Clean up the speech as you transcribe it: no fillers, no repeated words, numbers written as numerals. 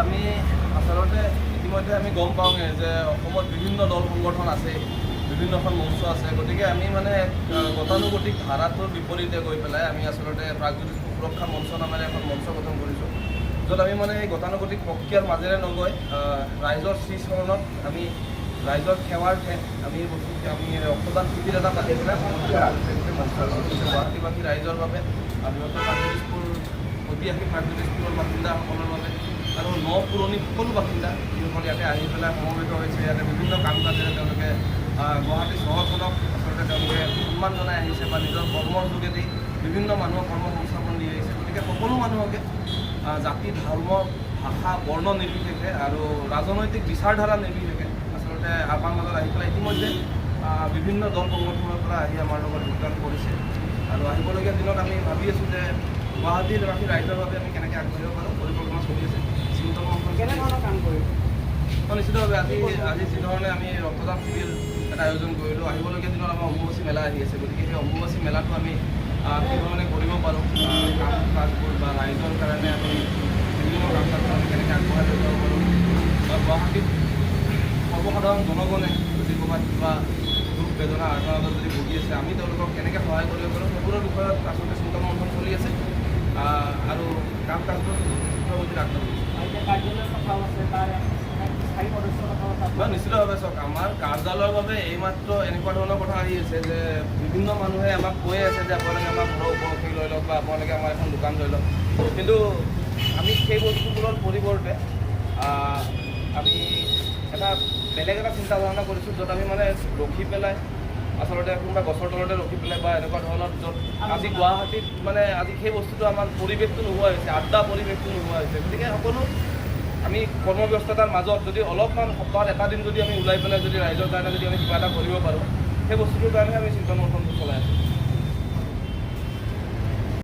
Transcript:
আমি আচলতে ইতিমধ্যে আমি গম পাওঁগৈ যে অসমত বিভিন্ন দল সংগঠন আছে, বিভিন্নখন মঞ্চ আছে। গতিকে আমি মানে গতানুগতিক ধাৰাটোৰ বিপৰীতে গৈ পেলাই আমি আচলতে প্ৰাগজ্যোতিষ সুৰক্ষা মঞ্চ নামেৰে এখন মঞ্চ গঠন কৰিছোঁ, য'ত আমি মানে এই গতানুগতিক প্ৰক্ৰিয়াৰ মাজেৰে নগৈ ৰাইজৰ শ্ৰীচৰণত আমি ৰাইজৰ সেৱাৰ্থে আমি ৰক্তদান শিবিৰ এটা পাতি পেলাই গুৱাহাটীবাসী ৰাইজৰ বাবে বৃহত্তৰ প্ৰাগজ্যোতিষপুৰ ঐতিহাসিক প্ৰাগজ্যোতিষপুৰৰ বাসিন্দাসকলৰ বাবে আৰু ন পুৰণি সকলো বাসিন্দা যিসকল ইয়াতে আহি পেলাই সমবেত হৈছে, ইয়াতে বিভিন্ন কাম কাজেৰে তেওঁলোকে গুৱাহাটী চহৰখনক আচলতে তেওঁলোকে সন্মান জনাই আহিছে বা নিজৰ কৰ্মৰ যোগেদি বিভিন্ন মানুহক কৰ্ম সংস্থাপন দি আহিছে। গতিকে সকলো মানুহকে জাতি, ধৰ্ম, ভাষা, বৰ্ণ নিৰ্বিশেষে আৰু ৰাজনৈতিক বিচাৰধাৰা নিৰ্বিশেষে আচলতে আমাৰ মাজত আহি পেলাই ইতিমধ্যে বিভিন্ন দল সংগঠনৰ পৰা আহি আমাৰ লগত যোগদান কৰিছে। আৰু আহিবলগীয়া দিনত আমি ভাবি আছোঁ যে গুৱাহাটীৰ ৰাইজৰ বাবে আমি কেনেকৈ আগবাঢ়িব পাৰোঁ, পৰিকল্পনা চলি আছে। চিন্তন মন্থন কেনেধৰণৰ কাম কৰিম? নিশ্চিতভাৱে আজি যিধৰণে আমি ৰক্তদান শিবিৰ এটা আয়োজন কৰিলোঁ, আহিবলগীয়া দিনত আমাৰ অম্বুবাচী মেলা আহি আছে। গতিকে সেই অম্বুবাচী মেলাটো আমি কিধৰণে কৰিব পাৰোঁ, কাম কাজবোৰ বা ৰাইজৰ কাৰণে আমি বিভিন্ন কাম কাজবোৰ আমি কেনেকৈ আগবঢ়াই লৈ যাব পাৰোঁ, বা গুৱাহাটীত সৰ্বসাধাৰণ জনগণে যদি ক'ৰবাত কিবা দুখ বেদনা আৰ্তনাদত যদি ভুগি আছে, আমি তেওঁলোকক কেনেকৈ সহায় কৰিব পাৰোঁ সেইবোৰৰ বিষয়ত আচলতে চিন্তন মন্থন চলি আছে আৰু কাম কাজবোৰ দ্ৰুতগতিত আগবাঢ়িছে। কাৰ্যালয়ৰ কথাও আছে, তাৰ স্থায়ী সদস্যৰ কথাও আছে। নিশ্চিতভাৱে চাওক, আমাৰ কাৰ্যালয়ৰ বাবে এইমাত্ৰ এনেকুৱা ধৰণৰ কথা আহি আছে যে বিভিন্ন মানুহে আমাক কৈ আছে যে আপোনালোকে আমাৰ ঘৰৰ উপৰখি লৈ লওক বা আপোনালোকে আমাৰ এখন দোকান লৈ লওক, কিন্তু আমি সেই বস্তুবোৰৰ পৰিৱৰ্তে আমি এটা বেলেগ এটা চিন্তা ধাৰণা কৰিছোঁ, য'ত আমি মানে ৰখি পেলাই আচলতে কোনোবা গছৰ তলতে ৰখি পেলাই বা এনেকুৱা ধৰণৰ য'ত আজি গুৱাহাটীত মানে আজি সেই বস্তুটো আমাৰ পৰিৱেশটো নোহোৱা হৈছে, আড্ডা পৰিৱেশটো নোহোৱা হৈছে। গতিকে সকলো আমি কৰ্মব্যস্ততাৰ মাজত যদি অলপমান সপ্তাহত এটা দিন যদি আমি ওলাই পেলাই যদি ৰাইজৰ কাৰণে যদি আমি কিবা এটা কৰিব পাৰোঁ, সেই বস্তুটোৰ কাৰণে আমি চিন্তন মন্থনটো